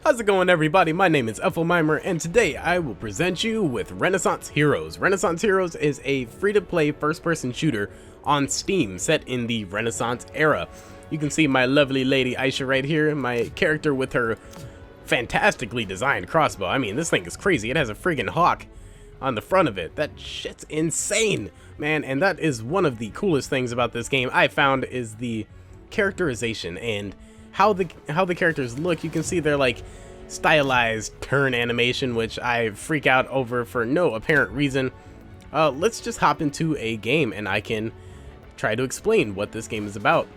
How's it going, everybody? My name is Effylmimer, and today I will present you with Renaissance Heroes. Renaissance Heroes is a free-to-play first-person shooter on Steam set in the Renaissance era. You can see my lovely lady Aisha right here, my character with her fantastically designed crossbow. I mean, this thing is crazy. It has a friggin' hawk on the front of it. That shit's insane, man, and that is one of the coolest things about this game I found is the characterization and how the characters look. You can see they're like stylized turn animation, which I freak out over for no apparent reason. Let's just hop into a game and I can try to explain what this game is about.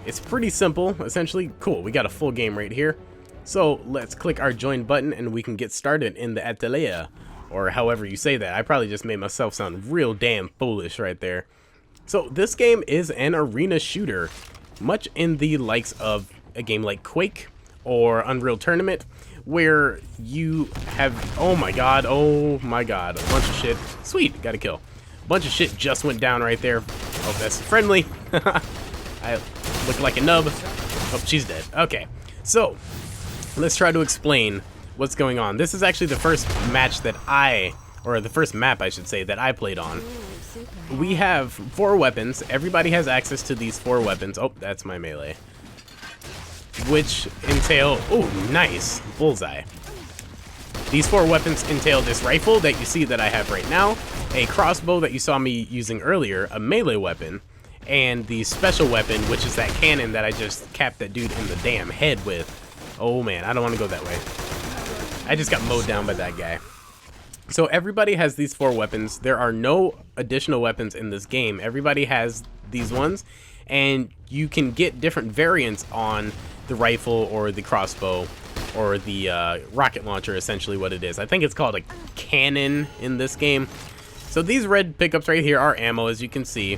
It's pretty simple, essentially. Cool, we got a full game right here. So let's click our join button and we can get started in the atelier, or however you say that. I probably just made myself sound real damn foolish right there. So this game is an arena shooter, much in the likes of a game like Quake or Unreal Tournament, where you have, oh my god, a bunch of shit. Sweet, got a kill. A bunch of shit just went down right there. Oh, that's friendly. I look like a nub. Oh, she's dead. Okay, so let's try to explain what's going on. This is actually the first match that the first map I should say, that I played on. We have 4 weapons. Everybody has access to these 4 weapons. Oh, that's my melee. Which entail, oh, nice, bullseye. These 4 weapons entail this rifle that you see that I have right now, a crossbow that you saw me using earlier, a melee weapon, and the special weapon, which is that cannon that I just capped that dude in the damn head with. Oh man, I don't want to go that way. I just got mowed down by that guy. So everybody has these 4 weapons. There are no additional weapons in this game. Everybody has these ones, and you can get different variants on the rifle or the crossbow or the rocket launcher, essentially what it is. I think it's called a cannon in this game. So these red pickups right here are ammo, as you can see.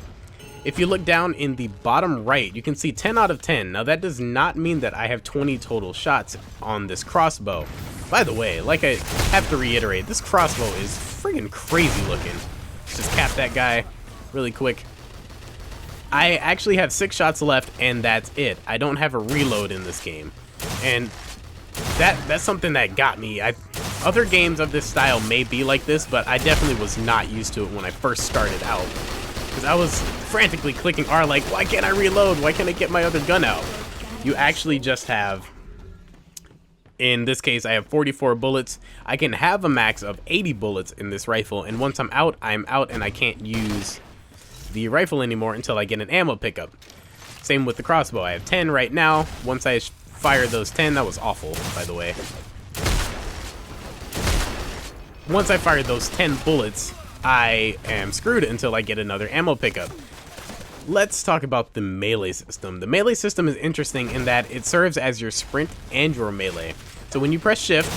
If you look down in the bottom right, you can see 10 out of 10. Now that does not mean that I have 20 total shots on this crossbow. By the way, like I have to reiterate, this crossbow is friggin' crazy looking. Let's just cap that guy really quick. I actually have 6 shots left, and that's it. I don't have a reload in this game, and that's something that got me. Other games of this style may be like this, but I definitely was not used to it when I first started out, because I was frantically clicking R like, why can't I reload? Why can't I get my other gun out? You actually just have, in this case, I have 44 bullets. I can have a max of 80 bullets in this rifle, and once I'm out, and I can't use the rifle anymore until I get an ammo pickup. Same with the crossbow. I have 10 right now. Once I fire those 10, that was awful, by the way. Once I fire those 10 bullets, I am screwed until I get another ammo pickup. Let's talk about the melee system. The melee system is interesting in that it serves as your sprint and your melee. So when you press shift,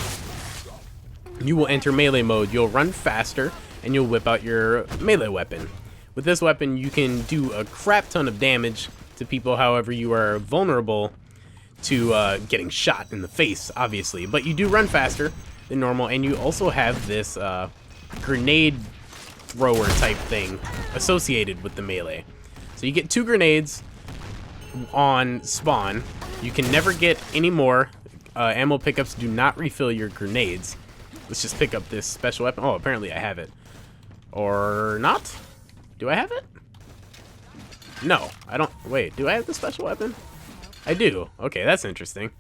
you will enter melee mode. You'll run faster and you'll whip out your melee weapon. With this weapon, you can do a crap ton of damage to people. However, you are vulnerable to getting shot in the face, obviously. But you do run faster than normal, and you also have this grenade thrower type thing associated with the melee. So you get 2 grenades on spawn. You can never get any more. Ammo pickups do not refill your grenades. Let's just pick up this special weapon. Oh, apparently I have it. Or not? Do I have it? No, I don't. Wait, do I have the special weapon? I do. Okay, that's interesting.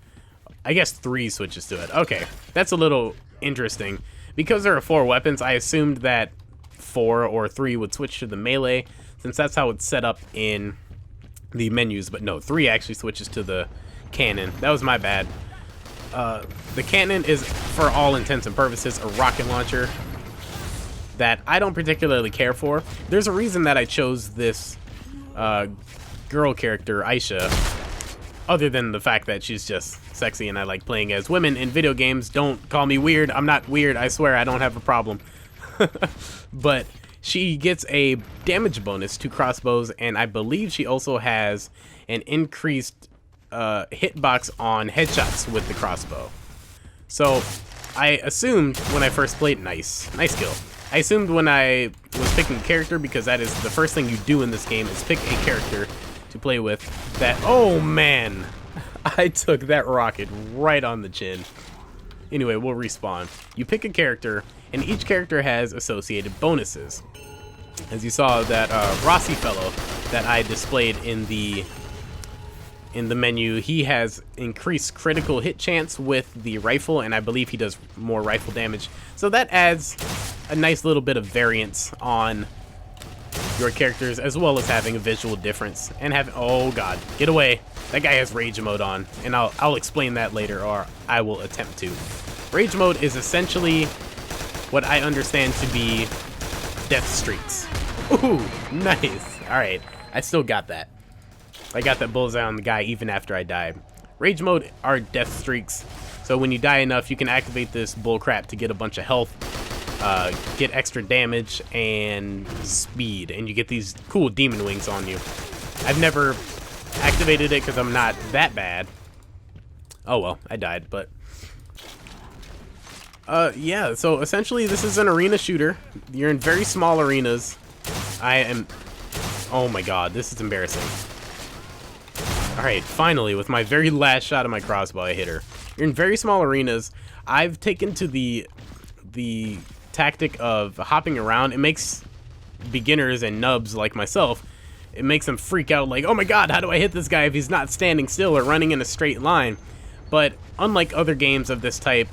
I guess 3 switches to it. Okay, that's a little interesting. Because there are 4 weapons, I assumed that 4 or 3 would switch to the melee, since that's how it's set up in the menus. But no, 3 actually switches to the cannon. That was my bad. The cannon is, for all intents and purposes, a rocket launcher that I don't particularly care for. There's a reason that I chose this girl character, Aisha, other than the fact that she's just sexy and I like playing as women in video games. Don't call me weird. I'm not weird. I swear I don't have a problem. But she gets a damage bonus to crossbows, and I believe she also has an increased hitbox on headshots with the crossbow. So I assumed when I first played, nice kill. I assumed when I was picking a character, because that is the first thing you do in this game, is pick a character to play with, that, oh man, I took that rocket right on the chin. Anyway, we'll respawn. You pick a character, and each character has associated bonuses. As you saw, that Rossi fellow that I displayed in the menu, he has increased critical hit chance with the rifle, and I believe he does more rifle damage. So that adds a nice little bit of variance on your characters, as well as having a visual difference and having, oh god, get away. That guy has rage mode on, and I'll explain that later, or I will attempt to. Rage mode is essentially what I understand to be death streaks. Ooh, nice. Alright, I still got that. I got that bullseye on the guy even after I died. Rage mode are death streaks, so when you die enough, you can activate this bullcrap to get a bunch of health, get extra damage, and speed, and you get these cool demon wings on you. I've never activated it because I'm not that bad. Oh well, I died, but yeah, so essentially this is an arena shooter. You're in very small arenas. Oh my god, this is embarrassing. Alright, finally, with my very last shot of my crossbow, I hit her. You're in very small arenas. I've taken to the tactic of hopping around. It makes beginners and nubs like myself, it makes them freak out like, oh my god, how do I hit this guy if he's not standing still or running in a straight line? But unlike other games of this type,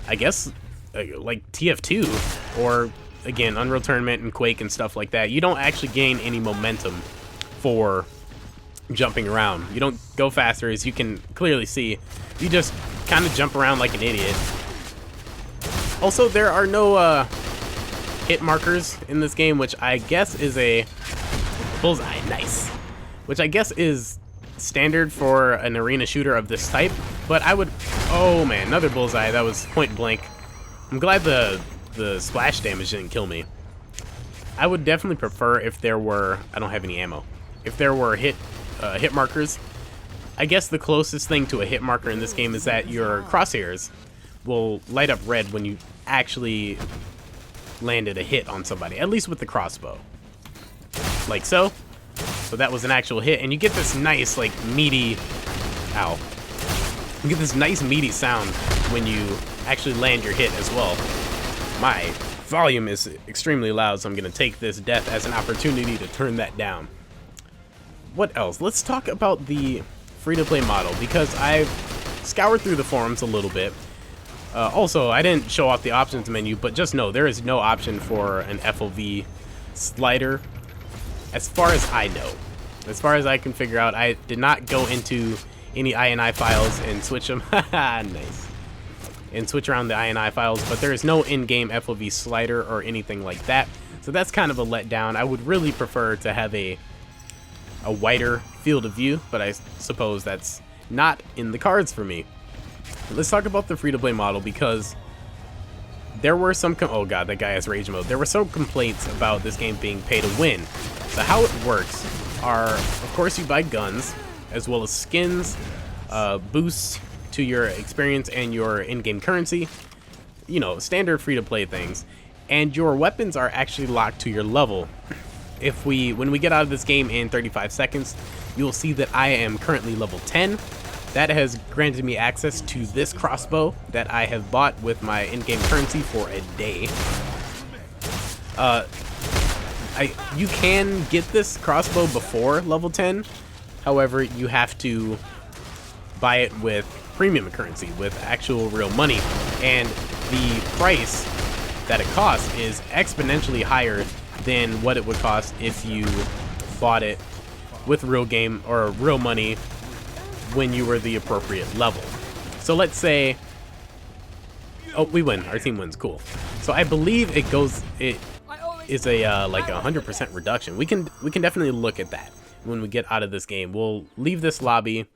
I guess, like TF2, or again, Unreal Tournament and Quake and stuff like that, you don't actually gain any momentum for jumping around. You don't go faster, as you can clearly see. You just kind of jump around like an idiot. Also, there are no hit markers in this game, which I guess is a bullseye. Nice. Which I guess is standard for an arena shooter of this type, but I would, oh man, another bullseye. That was point blank. I'm glad the splash damage didn't kill me. I would definitely prefer if there were, I don't have any ammo, if there were hit markers. I guess the closest thing to a hit marker in this game is that your crosshairs will light up red when you actually landed a hit on somebody, at least with the crossbow. Like so. So that was an actual hit, and you get this nice, like, meaty, ow. You get this nice meaty sound when you actually land your hit as well. My volume is extremely loud, so I'm going to take this death as an opportunity to turn that down. What else? Let's talk about the free-to-play model, because I've scoured through the forums a little bit. Also, I didn't show off the options menu, but just know there is no option for an FOV slider, as far as I know. As far as I can figure out, I did not go into any INI files and switch them. Nice. And switch around the INI files, but there is no in-game FOV slider or anything like that. So that's kind of a letdown. I would really prefer to have a wider field of view, but I suppose that's not in the cards for me. Let's talk about the free-to-play model, because there were some oh god, that guy has rage mode. There were some complaints about this game being pay to win. So how it works are, of course, you buy guns, as well as skins, boosts to your experience and your in-game currency, you know, standard free-to-play things. And your weapons are actually locked to your level. When we get out of this game in 35 seconds, you'll see that I am currently level 10. That has granted me access to this crossbow that I have bought with my in-game currency for a day. You can get this crossbow before level 10. However, you have to buy it with premium currency, with actual real money. And the price that it costs is exponentially higher than what it would cost if you bought it with real game or real money when you were the appropriate level. So let's say, oh, we win, our team wins, cool. So I believe it is a like 100% reduction. We can definitely look at that when we get out of this game. We'll leave this lobby.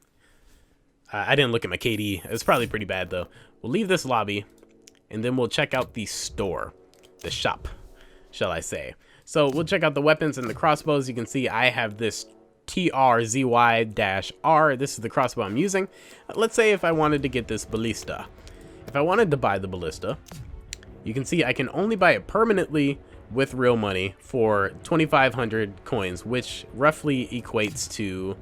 I didn't look at my KD. It's probably pretty bad though. We'll leave this lobby, and then we'll check out the store, the shop, shall I say. So we'll check out the weapons and the crossbows. You can see I have this TRZY-R. This is the crossbow I'm using. Let's say if I wanted to get this ballista. If I wanted to buy the ballista, you can see I can only buy it permanently with real money for 2,500 coins, which roughly equates to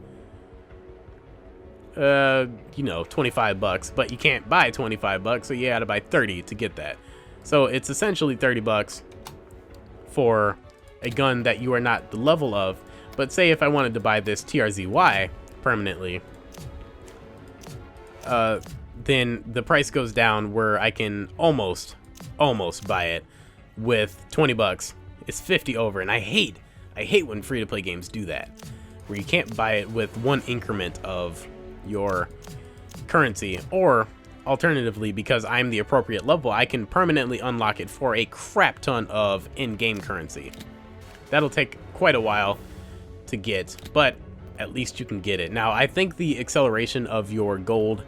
you know, 25 bucks, but you can't buy 25 bucks, so you gotta buy 30 to get that. So it's essentially 30 bucks for a gun that you are not the level of. But say if I wanted to buy this TRZY permanently, then the price goes down where I can almost buy it with 20 bucks. It's 50 over, and I hate when free-to-play games do that, where you can't buy it with one increment of your currency, or alternatively, because I'm the appropriate level, I can permanently unlock it for a crap ton of in-game currency. That'll take quite a while to get, but at least you can get it. Now, I think the acceleration of your gold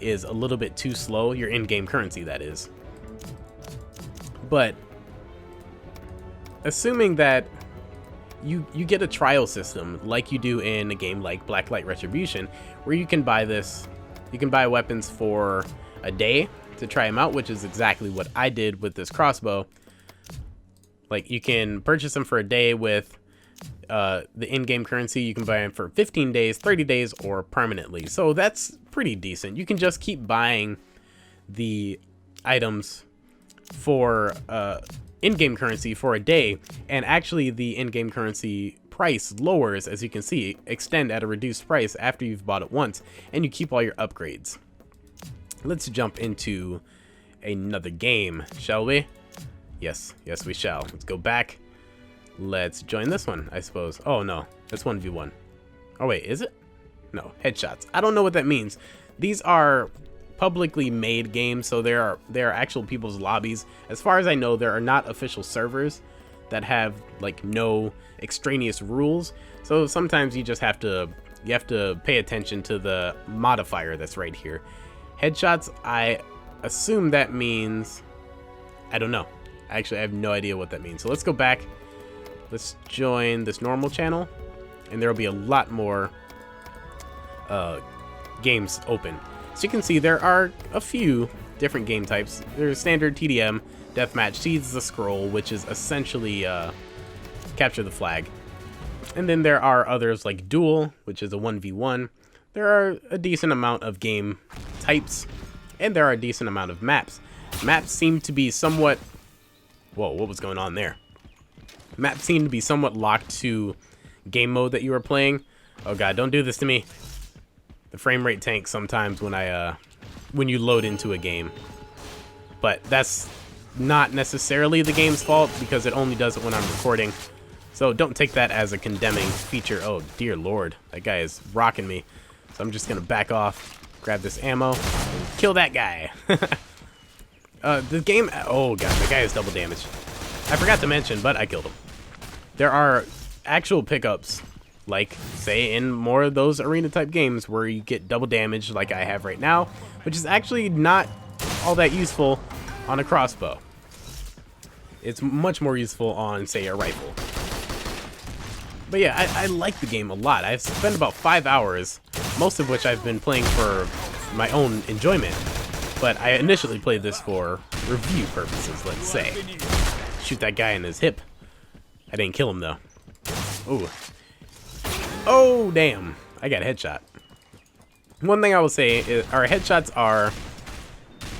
is a little bit too slow, your in-game currency, that is. But assuming that you get a trial system like you do in a game like Blacklight Retribution, where you can buy this, you can buy weapons for a day to try them out, which is exactly what I did with this crossbow. Like, you can purchase them for a day with the in-game currency. You can buy them for 15 days, 30 days, or permanently. So that's pretty decent. You can just keep buying the items for in-game currency for a day, and actually the in-game currency price lowers, as you can see, extend at a reduced price after you've bought it once, and you keep all your upgrades. Let's jump into another game, shall we? Yes, we shall. Let's go back. Let's join this one, I suppose. Oh no, that's 1v1. Oh wait, is it? No, headshots. I don't know what that means. These are publicly made games, so there are actual people's lobbies. As far as I know, there are not official servers that have like no extraneous rules. So sometimes you just have to pay attention to the modifier that's right here. Headshots, I assume that means, I don't know. Actually, I have no idea what that means. So let's go back. Let's join this normal channel, and there'll be a lot more games open. So you can see there are a few different game types. There's standard TDM, deathmatch, seize the scroll, which is essentially capture the flag. And then there are others like duel, which is a 1v1. There are a decent amount of game types, and there are a decent amount of maps. Maps seem to be somewhat... Whoa, what was going on there? Maps seem to be somewhat locked to game mode that you are playing. Oh god, don't do this to me. The frame rate tanks sometimes when you load into a game. But that's not necessarily the game's fault, because it only does it when I'm recording. So don't take that as a condemning feature. Oh dear lord, that guy is rocking me. So I'm just gonna back off, grab this ammo, and kill that guy. The game, oh god, the guy is double damage. I forgot to mention, but I killed him. There are actual pickups, like, say, in more of those arena type games where you get double damage like I have right now, which is actually not all that useful on a crossbow. It's much more useful on, say, a rifle. But yeah, I like the game a lot. I've spent about 5 hours, most of which I've been playing for my own enjoyment. But I initially played this for review purposes, let's say. Shoot that guy in his hip. I didn't kill him, though. Ooh. Oh, damn. I got a headshot. One thing I will say is our headshots are...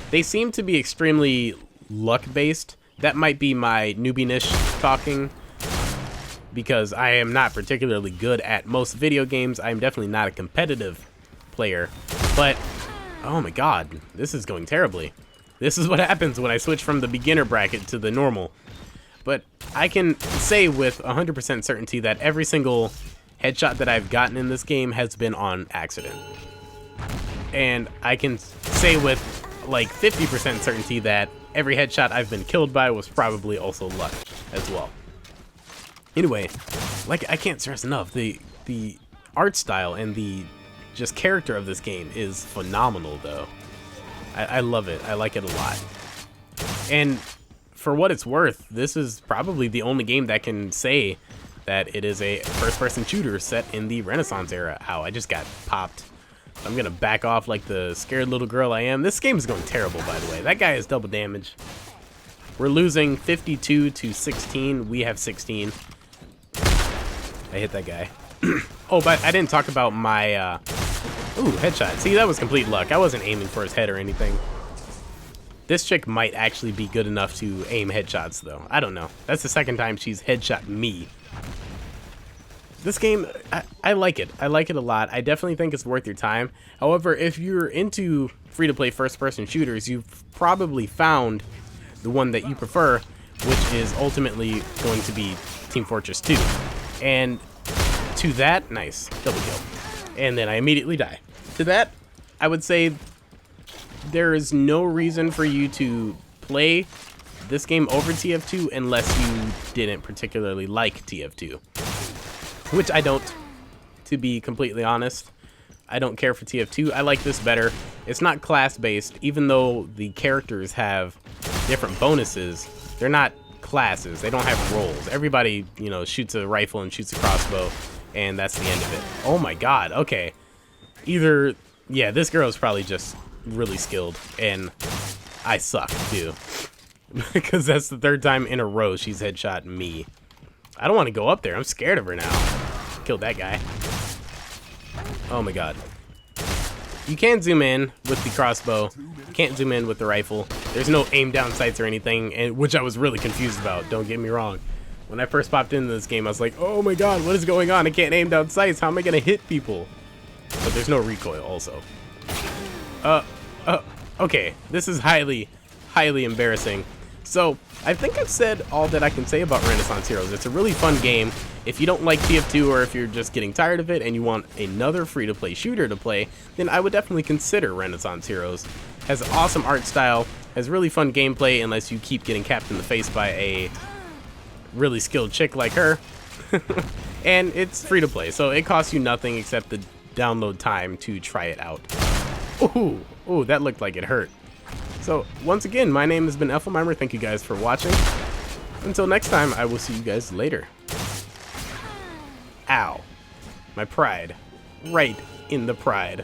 They seem to be extremely luck-based. That might be my newbie-ish talking, because I am not particularly good at most video games. I'm definitely not a competitive player. But, oh my god, this is going terribly. This is what happens when I switch from the beginner bracket to the normal. But I can say with 100% certainty that every single headshot that I've gotten in this game has been on accident. And I can say with like 50% certainty that every headshot I've been killed by was probably also luck as well. Anyway, like, I can't stress enough, the art style and the just character of this game is phenomenal, though. I love it. I like it a lot. And for what it's worth, this is probably the only game that can say that it is a first-person shooter set in the Renaissance era. Ow, I just got popped. I'm gonna back off like the scared little girl I am. This game is going terrible, by the way. That guy is double damage. We're losing 52 to 16. We have 16. I hit that guy. Oh, but I didn't talk about my Ooh, headshot. See, that was complete luck. I wasn't aiming for his head or anything. This chick might actually be good enough to aim headshots, though. I don't know. That's the second time she's headshot me. This game, I like it. I like it a lot. I definitely think it's worth your time. However, if you're into free-to-play first-person shooters, you've probably found the one that you prefer, which is ultimately going to be Team Fortress 2. And to that, nice, double kill. And then I immediately die. To that, I would say there is no reason for you to play this game over TF2 unless you didn't particularly like TF2. Which I don't, to be completely honest. I don't care for TF2. I like this better. It's not class-based, even though the characters have different bonuses. They're not classes. They don't have roles. Everybody, you know, shoots a rifle and shoots a crossbow, and that's the end of it. Oh my god, okay. Either, yeah, this girl is probably just really skilled, and I suck, too. Because that's the third time in a row she's headshot me. I don't want to go up there. I'm scared of her now. Killed that guy. Oh my god. You can zoom in with the crossbow. You can't zoom in with the rifle. There's no aim down sights or anything, and which I was really confused about. Don't get me wrong. When I first popped into this game, I was like, oh my god, what is going on? I can't aim down sights. How am I going to hit people? But there's no recoil also. Okay. This is highly, highly embarrassing. So, I think I've said all that I can say about Renaissance Heroes. It's a really fun game. If you don't like TF2 or if you're just getting tired of it and you want another free-to-play shooter to play, then I would definitely consider Renaissance Heroes. Has awesome art style, has really fun gameplay unless you keep getting capped in the face by a really skilled chick like her. And it's free-to-play, so it costs you nothing except the download time to try it out. Ooh, that looked like it hurt. So, once again, my name has been Effylmimer. Thank you guys for watching. Until next time, I will see you guys later. Ow. My pride. Right in the pride.